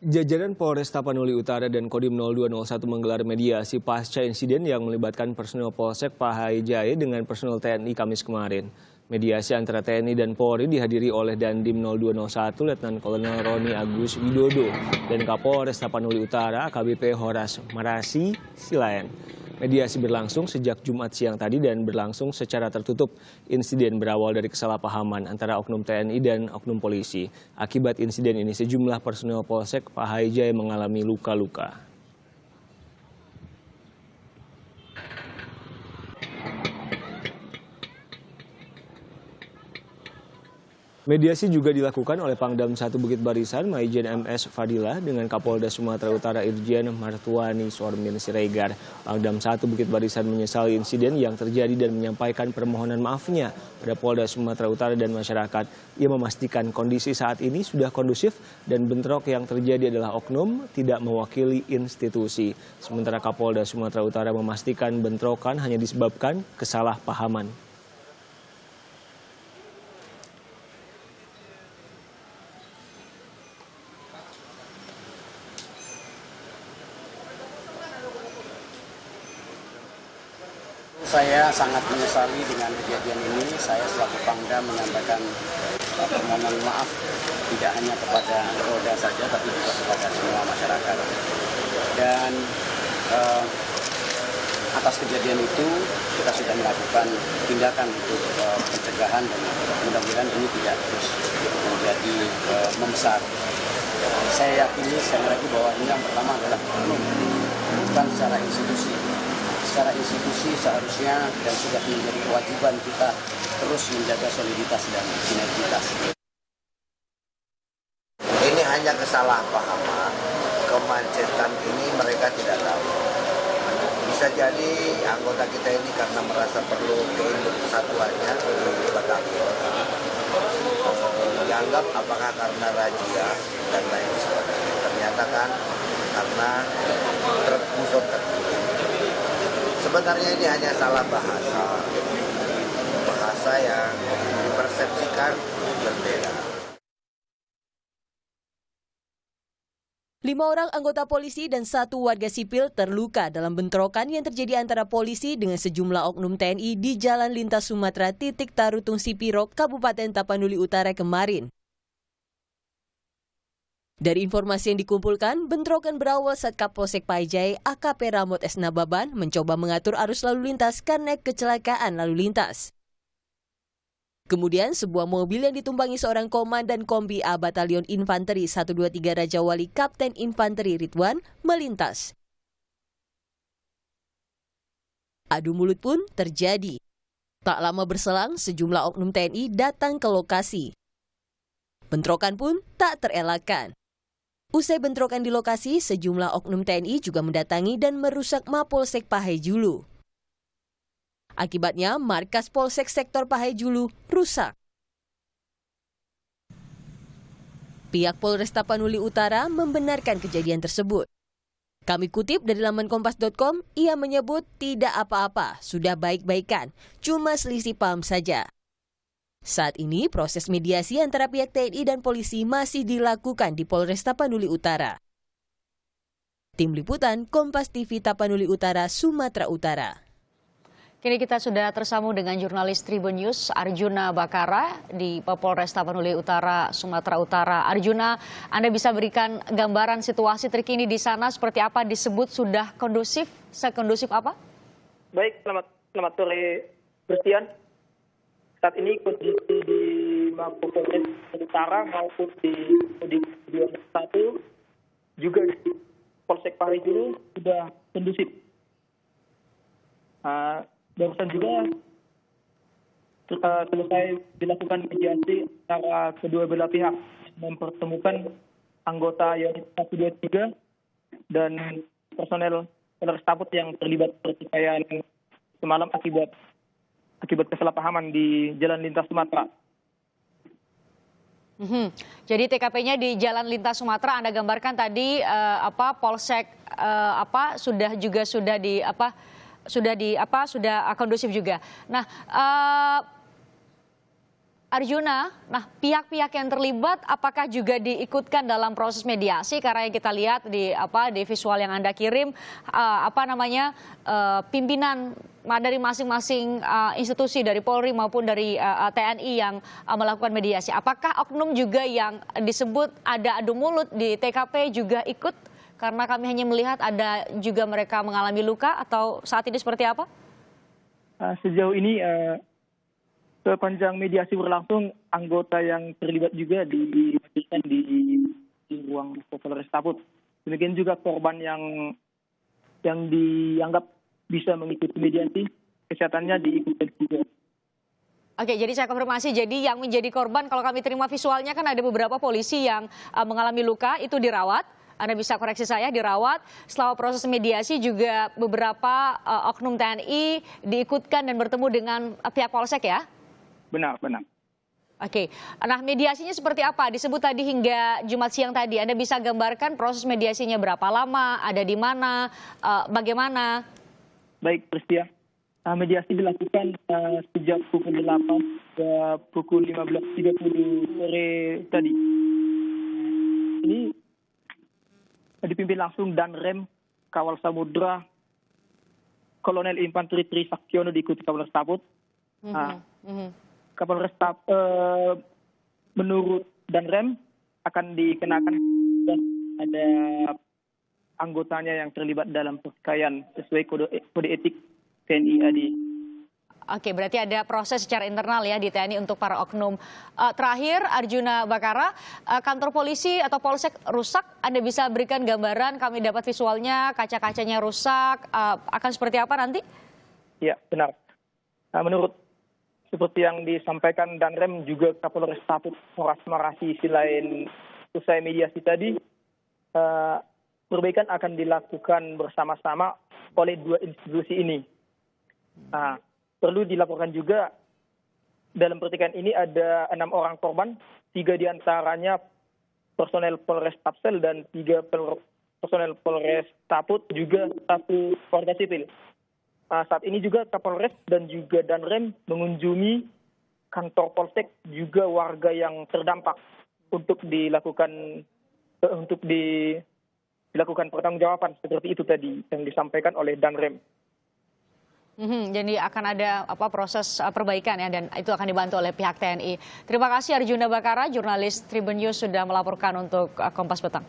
Jajaran Polres Tapanuli Utara dan Kodim 0201 menggelar mediasi pasca insiden yang melibatkan personel Polsek Pahai Jaya dengan personel TNI Kamis kemarin. Mediasi antara TNI dan Polri dihadiri oleh Dandim 0201 Letnan Kolonel Roni Agus Widodo dan Kapolres Tapanuli Utara AKBP Horas Marasi Silayan. Mediasi berlangsung sejak Jumat siang tadi dan berlangsung secara tertutup. Insiden berawal dari kesalahpahaman antara oknum TNI dan oknum polisi. Akibat insiden ini sejumlah personel Polsek Pahai Jaya mengalami luka-luka. Mediasi juga dilakukan oleh Pangdam 1 Bukit Barisan Maijen MS Fadilah dengan Kapolda Sumatera Utara Irjen Martuani Sormin Siregar. Pangdam 1 Bukit Barisan menyesali insiden yang terjadi dan menyampaikan permohonan maafnya pada Polda Sumatera Utara dan masyarakat. Ia memastikan kondisi saat ini sudah kondusif dan bentrok yang terjadi adalah oknum, tidak mewakili institusi. Sementara Kapolda Sumatera Utara memastikan bentrokan hanya disebabkan kesalahpahaman. Saya sangat menyesali dengan kejadian ini. Saya selaku Pangdam menyampaikan permohonan maaf tidak hanya kepada Polda saja, tapi juga kepada semua masyarakat. Dan atas kejadian itu kita sudah melakukan tindakan untuk pencegahan dan mudah-mudahan ini tidak terus menjadi membesar. Saya yakini sekali lagi bahwa ini yang pertama adalah oknum, bukan secara institusi. Secara institusi seharusnya dan sudah menjadi kewajiban kita terus menjaga soliditas dan sinergitas. Ini hanya kesalahpahaman, kemacetan ini mereka tidak tahu. Bisa jadi anggota kita ini karena merasa perlu kesatuannya di batalion. Dianggap apakah karena razia dan lain sebagainya. Ternyata kan karena truk musuh tertulis. Sebenarnya ini hanya salah bahasa yang dipersepsikan berbeda. 5 orang anggota polisi dan 1 warga sipil terluka dalam bentrokan yang terjadi antara polisi dengan sejumlah oknum TNI di Jalan Lintas Sumatera Tarutung Sipiro, Kabupaten Tapanuli Utara kemarin. Dari informasi yang dikumpulkan, bentrokan berawal saat Kapolsek Pahai Jaya AKP Ramot S. Nababan mencoba mengatur arus lalu lintas karena kecelakaan lalu lintas. Kemudian sebuah mobil yang ditumpangi seorang komandan Kompi A Batalion Infanteri 123 Raja Wali Kapten Infanteri Ridwan melintas. Adu mulut pun terjadi. Tak lama berselang, sejumlah oknum TNI datang ke lokasi. Bentrokan pun tak terelakkan. Usai bentrokan di lokasi, sejumlah oknum TNI juga mendatangi dan merusak Mapolsek Pahai Julu. Akibatnya, markas Polsek Sektor Pahai Julu rusak. Pihak Polres Tapanuli Utara membenarkan kejadian tersebut. Kami kutip dari laman kompas.com, ia menyebut tidak apa-apa, sudah baik-baikan, cuma selisih paham saja. Saat ini, proses mediasi antara pihak TNI dan polisi masih dilakukan di Polres Tapanuli Utara. Tim Liputan Kompas TV Tapanuli Utara, Sumatera Utara. Kini kita sudah tersambung dengan jurnalis Tribun News Arjuna Bakara di Polres Tapanuli Utara, Sumatera Utara. Arjuna, Anda bisa berikan gambaran situasi terkini di sana seperti apa, disebut sudah kondusif, sekondusif apa? Baik, selamat sore Christian. Saat ini kondisi di Mapolres Utara maupun di Kodim 201 juga di Polsek Pahai Julu sudah kondusif. Barusan juga selesai dilakukan mediasi antara kedua belah pihak mempertemukan anggota yang 123 dan personel Polres Tabut yang terlibat pertikaian semalam akibat kesalahpahaman di Jalan Lintas Sumatera. Jadi TKP-nya di Jalan Lintas Sumatera Anda gambarkan tadi Polsek sudah kondusif juga. Nah, Arjuna, nah pihak-pihak yang terlibat apakah juga diikutkan dalam proses mediasi? Karena yang kita lihat di visual yang Anda kirim, pimpinan dari masing-masing institusi dari Polri maupun dari TNI yang melakukan mediasi. Apakah oknum juga yang disebut ada adu mulut di TKP juga ikut? Karena kami hanya melihat ada juga mereka mengalami luka, atau saat ini seperti apa? Sejauh ini sepanjang mediasi berlangsung, anggota yang terlibat juga dihadirkan di ruang Polres Taput. Demikian juga korban yang dianggap bisa mengikuti mediasi, kesehatannya diikuti juga. Oke, jadi saya konfirmasi, jadi yang menjadi korban, kalau kami terima visualnya kan ada beberapa polisi yang mengalami luka, itu dirawat. Anda bisa koreksi saya, dirawat. Selama proses mediasi juga beberapa oknum TNI diikutkan dan bertemu dengan pihak Polsek ya? Benar. Oke, nah mediasinya seperti apa? Disebut tadi hingga Jumat siang tadi. Anda bisa gambarkan proses mediasinya berapa lama, ada di mana, bagaimana? Baik, Pristia. Mediasi dilakukan sejak pukul 8 ke pukul 15.30 sore tadi. Ini dipimpin langsung Danrem Kawal Samudra Kolonel Infanteri Tri Sakyono diikuti Kapolres Taput. Kapolres Taput menurut Danrem akan dikenakan dan ada anggotanya yang terlibat dalam pertikaian sesuai kode etik TNI AD. Oke, berarti ada proses secara internal ya di TNI untuk para oknum. Terakhir, Arjuna Bakara, kantor polisi atau Polsek rusak. Anda bisa berikan gambaran, kami dapat visualnya, kaca-kacanya rusak. Akan seperti apa nanti? Ya, benar. Menurut seperti yang disampaikan Danrem juga Kapolres Taput Horas Marasi, selain usai mediasi tadi, perbaikan akan dilakukan bersama-sama oleh dua institusi ini. Perlu dilaporkan juga dalam pertikaian ini ada 6 orang korban, 3 diantaranya personel Polres Tapsel dan 3 personel Polres Taput, juga 1 warga sipil. Saat ini juga Kapolres dan juga Danrem mengunjungi kantor Polsek juga warga yang terdampak untuk dilakukan pertanggungjawaban seperti itu tadi yang disampaikan oleh Danrem. Jadi akan ada proses perbaikan ya, dan itu akan dibantu oleh pihak TNI. Terima kasih Arjuna Bakara, jurnalis Tribun News sudah melaporkan untuk Kompas Petang.